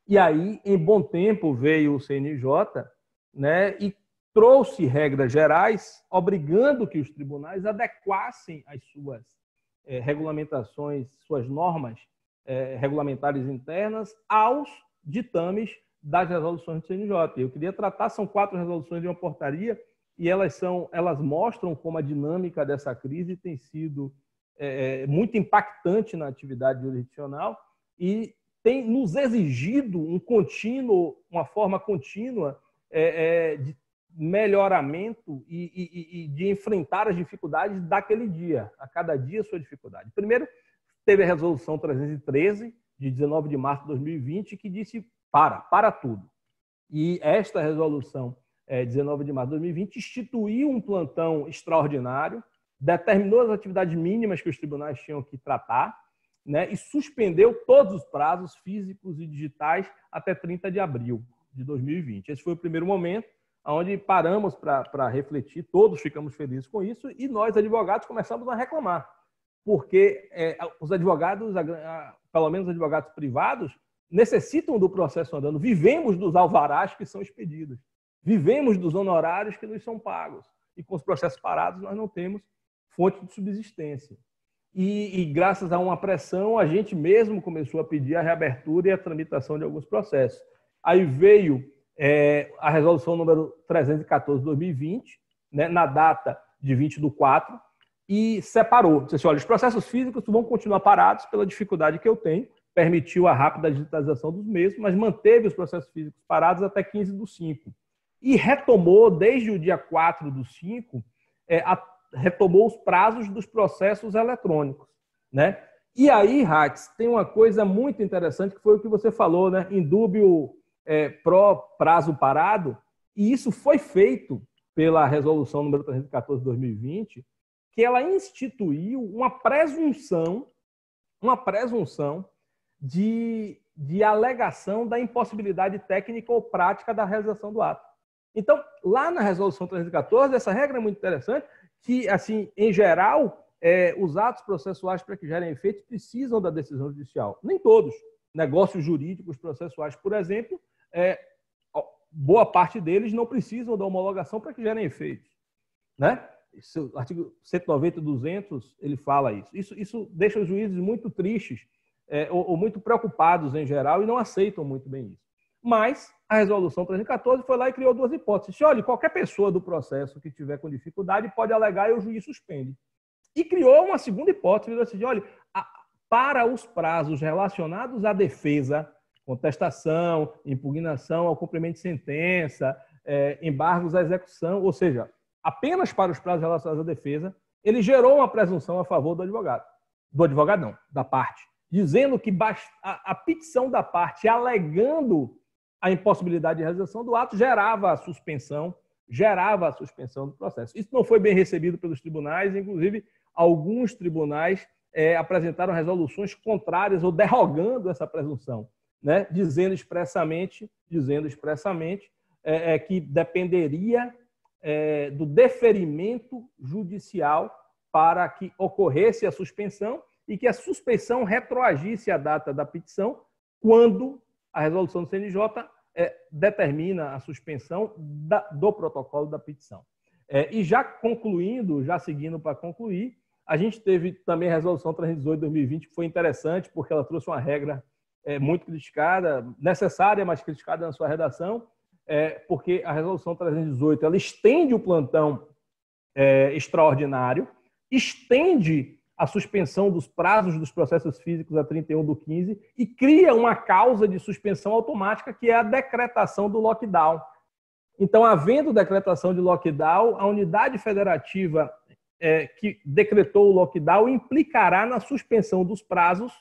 E aí, em bom tempo, veio o CNJ, e trouxe regras gerais, obrigando que os tribunais adequassem as suas regulamentações, suas normas regulamentares internas aos ditames das resoluções do CNJ. Eu queria tratar, são 4 resoluções de uma portaria, e elas mostram como a dinâmica dessa crise tem sido muito impactante na atividade jurisdicional e tem nos exigido uma forma contínua de melhoramento e de enfrentar as dificuldades daquele dia, a cada dia a sua dificuldade. Primeiro, teve a resolução 313, de 19 de março de 2020, que disse para tudo. E esta resolução, 19 de março de 2020, instituiu um plantão extraordinário, determinou as atividades mínimas que os tribunais tinham que tratar, e suspendeu todos os prazos físicos e digitais até 30 de abril de 2020. Esse foi o primeiro momento onde paramos para refletir, todos ficamos felizes com isso, e nós, advogados, começamos a reclamar, porque os advogados, pelo menos os advogados privados, necessitam do processo andando, vivemos dos alvarás que são expedidos. Vivemos dos honorários que nos são pagos. E com os processos parados, nós não temos fonte de subsistência. E graças a uma pressão, a gente mesmo começou a pedir a reabertura e a tramitação de alguns processos. Aí veio a resolução número 314 de 2020, né, na data de 20/4, e separou. Disse assim, olha, os processos físicos vão continuar parados pela dificuldade que eu tenho, permitiu a rápida digitalização dos mesmos, mas manteve os processos físicos parados até 15/5. E retomou, desde o dia 4/5, retomou os prazos dos processos eletrônicos, né? E aí, Hatz, tem uma coisa muito interessante, que foi o que você falou, né? Indúbio pró prazo parado, e isso foi feito pela resolução número 314 de 2020, que ela instituiu uma presunção de alegação da impossibilidade técnica ou prática da realização do ato. Então, lá na resolução 314, essa regra é muito interessante, que, assim, em geral, os atos processuais, para que gerem efeitos, precisam da decisão judicial. Nem todos. Negócios jurídicos processuais, por exemplo, boa parte deles não precisam da homologação para que gerem efeitos, né? O artigo 190 e 200, ele fala isso. Isso deixa os juízes muito tristes ou muito preocupados em geral e não aceitam muito bem isso. Mas a resolução 314 foi lá e criou duas hipóteses. Olha, qualquer pessoa do processo que tiver com dificuldade pode alegar e o juiz suspende. E criou uma segunda hipótese, assim, olha, para os prazos relacionados à defesa, contestação, impugnação ao cumprimento de sentença, embargos à execução, ou seja, apenas para os prazos relacionados à defesa, ele gerou uma presunção a favor do advogado. Do advogado não, da parte. Dizendo que a petição da parte alegando a impossibilidade de realização do ato gerava a suspensão do processo. Isso não foi bem recebido pelos tribunais, inclusive alguns tribunais apresentaram resoluções contrárias ou derrogando essa presunção, né? dizendo expressamente que dependeria do deferimento judicial para que ocorresse a suspensão e que a suspensão retroagisse a data da petição quando a resolução do CNJ determina a suspensão do protocolo da petição. E já concluindo, já seguindo para concluir, a gente teve também a resolução 318 de 2020, que foi interessante, porque ela trouxe uma regra muito criticada, necessária, mas criticada na sua redação, porque a resolução 318 ela estende o plantão extraordinário, estende a suspensão dos prazos dos processos físicos a 31/15 e cria uma causa de suspensão automática, que é a decretação do lockdown. Então, havendo decretação de lockdown, a unidade federativa que decretou o lockdown implicará na suspensão dos prazos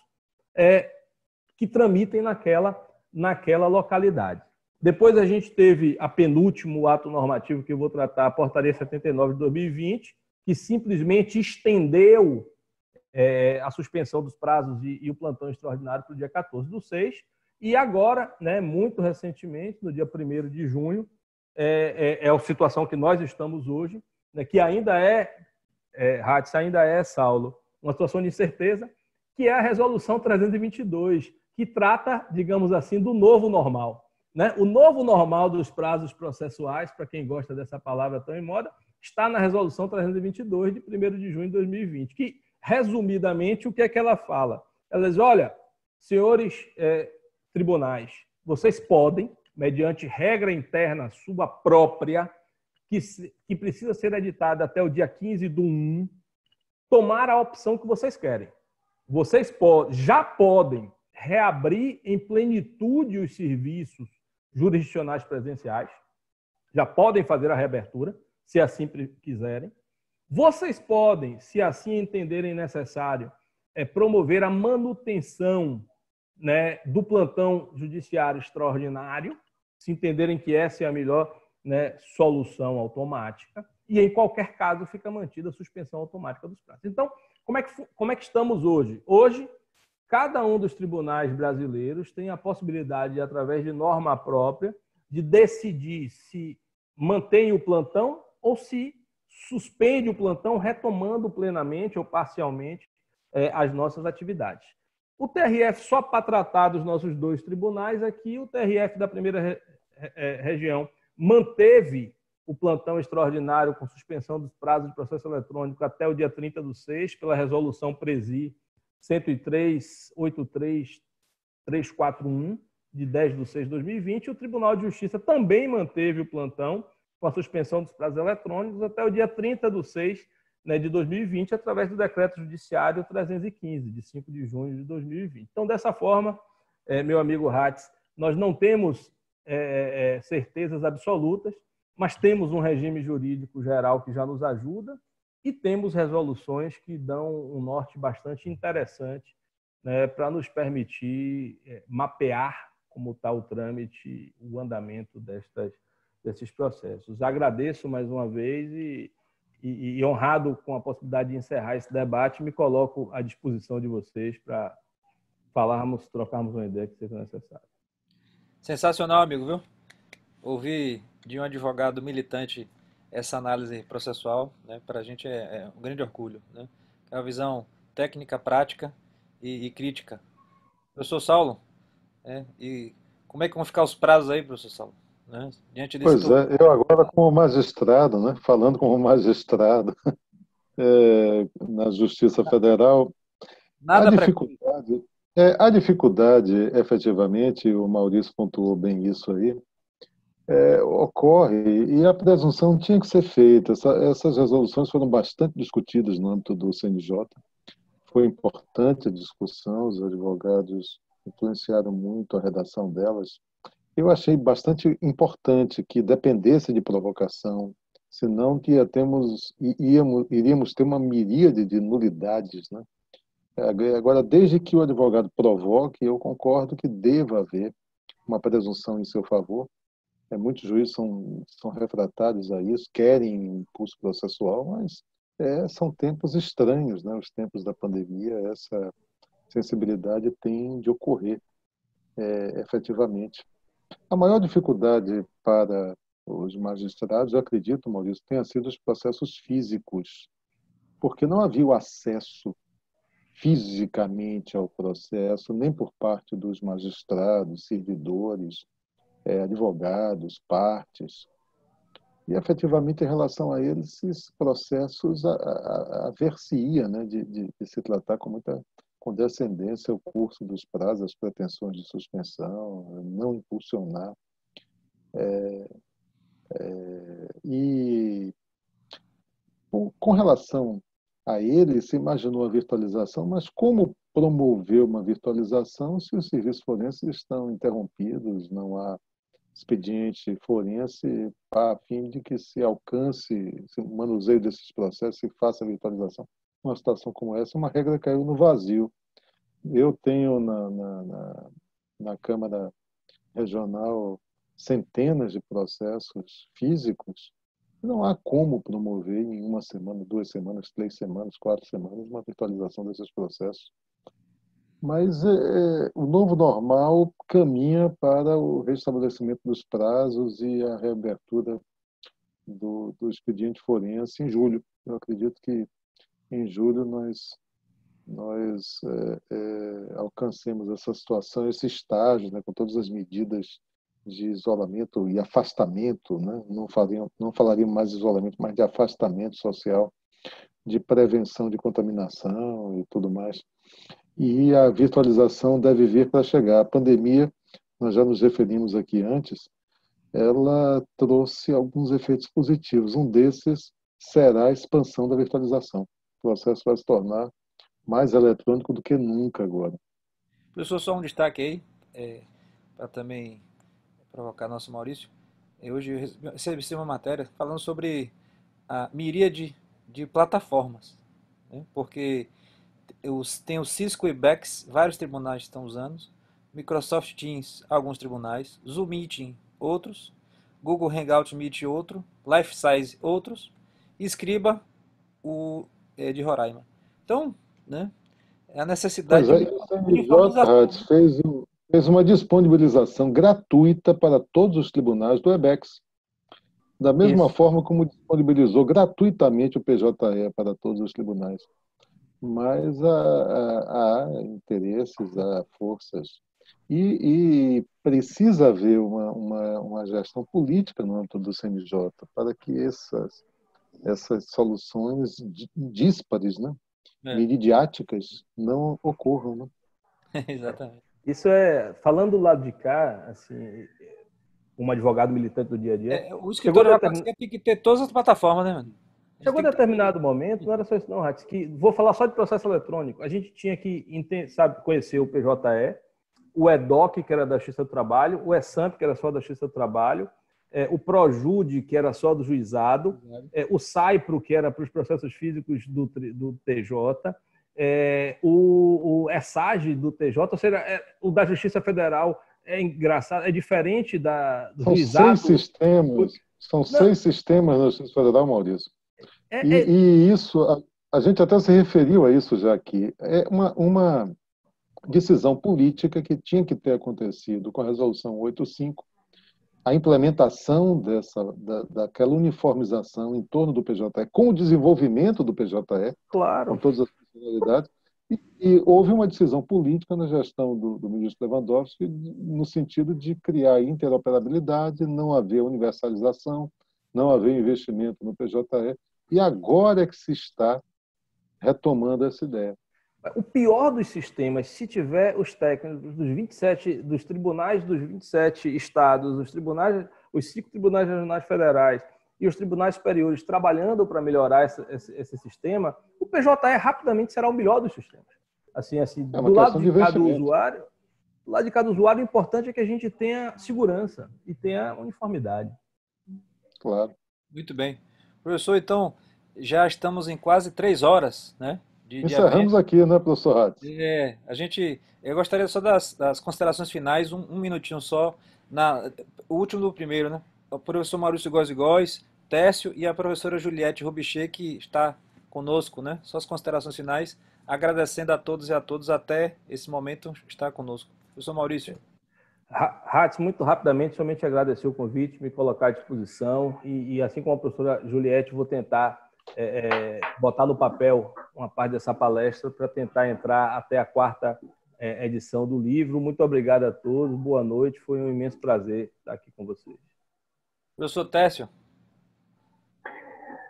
que tramitem naquela localidade. Depois a gente teve a penúltimo ato normativo que eu vou tratar, a Portaria 79 de 2020, que simplesmente estendeu a suspensão dos prazos e o plantão extraordinário para o dia 14/6. E agora, né, muito recentemente, no dia 1º de junho, é a situação que nós estamos hoje, né, que ainda Hatz, Saulo, uma situação de incerteza, que é a resolução 322, que trata, digamos assim, do novo normal. Né? O novo normal dos prazos processuais, para quem gosta dessa palavra tão em moda, está na resolução 322 de 1º de junho de 2020, que, resumidamente, o que é que ela fala? Ela diz, olha, senhores tribunais, vocês podem, mediante regra interna sua própria, que precisa ser editada até o dia 15/1, tomar a opção que vocês querem. Vocês já podem reabrir em plenitude os serviços jurisdicionais presenciais, já podem fazer a reabertura, se assim quiserem. Vocês podem, se assim entenderem necessário, promover a manutenção, né, do plantão judiciário extraordinário, se entenderem que essa é a melhor, né, solução automática, e em qualquer caso fica mantida a suspensão automática dos prazos. Então, como é que estamos hoje? Hoje, cada um dos tribunais brasileiros tem a possibilidade, através de norma própria, de decidir se mantém o plantão ou se suspende o plantão, retomando plenamente ou parcialmente as nossas atividades. O TRF, só para tratar dos nossos dois tribunais aqui, o TRF da primeira região manteve o plantão extraordinário com suspensão dos prazos de processo eletrônico até o dia 30/6, pela resolução PRESI 103.83341, de 10/6/2020, e o Tribunal de Justiça também manteve o plantão com a suspensão dos prazos eletrônicos até o dia 30/6, né, de 2020, através do Decreto Judiciário 315, de 5 de junho de 2020. Então, dessa forma, meu amigo Hatz, nós não temos certezas absolutas, mas temos um regime jurídico geral que já nos ajuda e temos resoluções que dão um norte bastante interessante, né, para nos permitir mapear como está o trâmite, o andamento desses processos. Agradeço mais uma vez e honrado com a possibilidade de encerrar esse debate, me coloco à disposição de vocês para falarmos, trocarmos uma ideia que seja necessária. Sensacional, amigo, viu? Ouvir de um advogado militante essa análise processual, né, para a gente é um grande orgulho, né? É uma visão técnica, prática e crítica. Professor Saulo, e como é que vão ficar os prazos aí, professor Saulo? Né? Diante desse Pois é, eu agora como magistrado, né, falando como magistrado na Justiça Federal, Nada a dificuldade, efetivamente, o Maurício pontuou bem isso aí, ocorre e a presunção tinha que ser feita. Essas resoluções foram bastante discutidas no âmbito do CNJ. Foi importante a discussão, os advogados influenciaram muito a redação delas. Eu achei bastante importante que dependesse de provocação, senão iríamos ter uma miríade de nulidades, né? Agora, desde que o advogado provoque, eu concordo que deva haver uma presunção em seu favor. Muitos juízes são refratários a isso, querem impulso processual, mas são tempos estranhos, né? Os tempos da pandemia, essa sensibilidade tem de ocorrer efetivamente. A maior dificuldade para os magistrados, eu acredito, Maurício, tenha sido os processos físicos, porque não havia o acesso fisicamente ao processo, nem por parte dos magistrados, servidores, advogados, partes. E, efetivamente, em relação a eles, esses processos haver-se-ia, né, de se tratar com muita condescendência o curso dos prazos, as pretensões de suspensão, não impulsionar. E, com relação a ele, se imaginou a virtualização, mas como promover uma virtualização se os serviços forenses estão interrompidos, não há expediente forense a fim de que se alcance o manuseio desses processos e faça a virtualização? Uma situação como essa, uma regra caiu no vazio. Eu tenho na Câmara Regional centenas de processos físicos. Não há como promover em 1 semana, 2 semanas, 3 semanas, 4 semanas uma virtualização desses processos. Mas o novo normal caminha para o restabelecimento dos prazos e a reabertura do expediente forense em julho. Eu acredito que em julho nós alcancemos essa situação, esse estágio, né, com todas as medidas de isolamento e afastamento, né? Não falaríamos mais de isolamento, mas de afastamento social, de prevenção de contaminação e tudo mais. E a virtualização deve vir para chegar. A pandemia, nós já nos referimos aqui antes, ela trouxe alguns efeitos positivos. Um desses será a expansão da virtualização. O processo vai se tornar mais eletrônico do que nunca agora. Professor, só um destaque aí, para também provocar nosso Maurício. Hoje eu recebi uma matéria falando sobre a miríade de plataformas, né? Porque tem o Cisco e Webex, vários tribunais estão usando, Microsoft Teams, alguns tribunais, Zoom Meeting, outros, Google Hangout Meet, outro, LifeSize, outros, e Scriba, de Roraima. Então, né, a necessidade de fez uma disponibilização gratuita para todos os tribunais do Webex, da mesma forma como disponibilizou gratuitamente o PJE para todos os tribunais. Mas há interesses, há forças E precisa haver uma gestão política no âmbito do CNJ para que essas soluções díspares, né, meridiáticas, não ocorram. Né? Exatamente. Isso falando do lado de cá, assim, como advogado militante do dia a dia... O escritório da Praxis tem que ter todas as plataformas, né, mano? Chegou a determinado momento, não era só isso não, Ratis, que vou falar só de processo eletrônico. A gente tinha que conhecer o PJE, o EDOC, que era da Justiça do Trabalho, o ESAMP, que era só da Justiça do Trabalho, o PROJUDE, que era só do juizado, o SAIPRO, que era para os processos físicos do TJ, o ESAGE do TJ, ou seja, o da Justiça Federal é engraçado, é diferente do juizado. São 6 sistemas na Justiça Federal, Maurício. E isso, a gente até se referiu a isso já aqui, é uma decisão política que tinha que ter acontecido com a Resolução 85, a implementação daquela uniformização em torno do PJE, com o desenvolvimento do PJE, claro, com todas as funcionalidades, e houve uma decisão política na gestão do ministro Lewandowski no sentido de criar interoperabilidade, não haver universalização, não haver investimento no PJE, e agora é que se está retomando essa ideia. O pior dos sistemas, se tiver os técnicos dos tribunais dos 27 estados, os 5 tribunais regionais federais e os tribunais superiores trabalhando para melhorar esse sistema, o PJE rapidamente será o melhor dos sistemas. Assim, do lado de cada usuário, o importante é que a gente tenha segurança e tenha uniformidade. Claro. Muito bem. Professor, então, já estamos em quase 3 horas, né? Encerramos aqui, né, professor Hatz? Eu gostaria só das considerações finais, um minutinho só, o último do primeiro, né? O professor Maurício Góes de Góes, Técio e a professora Juliette Rubichê, que está conosco, né? Só as considerações finais, agradecendo a todos e a todos até esse momento estar conosco. Professor Maurício. Hatz, muito rapidamente, somente agradecer o convite, me colocar à disposição e assim como a professora Juliette, vou tentar botar no papel uma parte dessa palestra para tentar entrar até a 4ª edição do livro. Muito obrigado a todos, boa noite, foi um imenso prazer estar aqui com vocês. Professor Técio.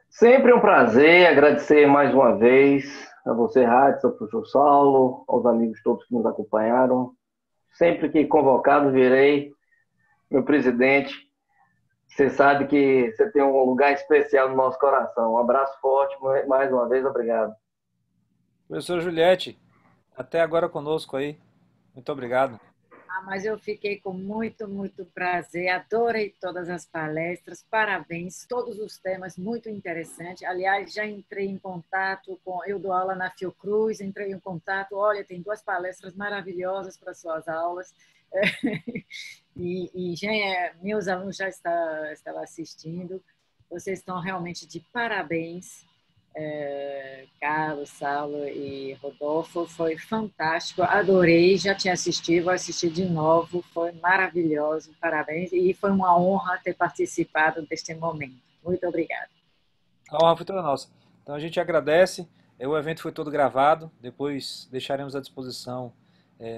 Sempre um prazer, agradecer mais uma vez a você, Hatz, ao professor Saulo, aos amigos todos que nos acompanharam. Sempre que convocado, virei, meu presidente. Você sabe que você tem um lugar especial no nosso coração. Um abraço forte, mais uma vez, obrigado. Professora Juliette, até agora conosco aí. Muito obrigado. Mas eu fiquei com muito, muito prazer. Adorei todas as palestras. Parabéns, todos os temas muito interessantes. Aliás, já entrei em contato eu dou aula na Fiocruz, entrei em contato. Olha, tem 2 palestras maravilhosas para suas aulas. Meus alunos já estavam assistindo. Vocês estão realmente de parabéns. Carlos, Saulo e Rodolfo, foi fantástico, adorei, já tinha assistido, vou assistir de novo, foi maravilhoso, parabéns, e foi uma honra ter participado deste momento. Muito obrigada. A honra foi toda nossa. Então a gente agradece, o evento foi todo gravado, depois deixaremos à disposição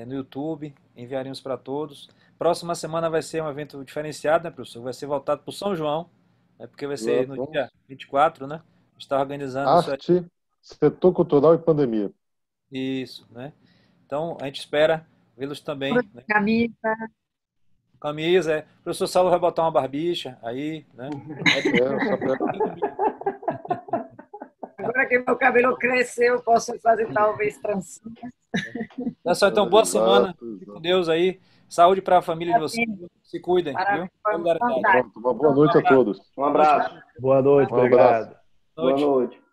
no YouTube, enviaremos para todos. Próxima semana vai ser um evento diferenciado, né, professor? Vai ser voltado para o São João, porque vai ser no dia 24, né? Está organizando Arte, setor cultural e pandemia. Isso, né? Então, a gente espera vê-los também. Né? Camisa, O professor Saulo vai botar uma barbicha aí, né? Agora que meu cabelo cresceu, posso fazer talvez trancinhas. Pessoal, então, boa semana. Fique com Deus aí. Saúde para a família de vocês. Se cuidem, viu? Uma boa noite a todos. Um abraço. Boa noite, obrigado. Boa noite.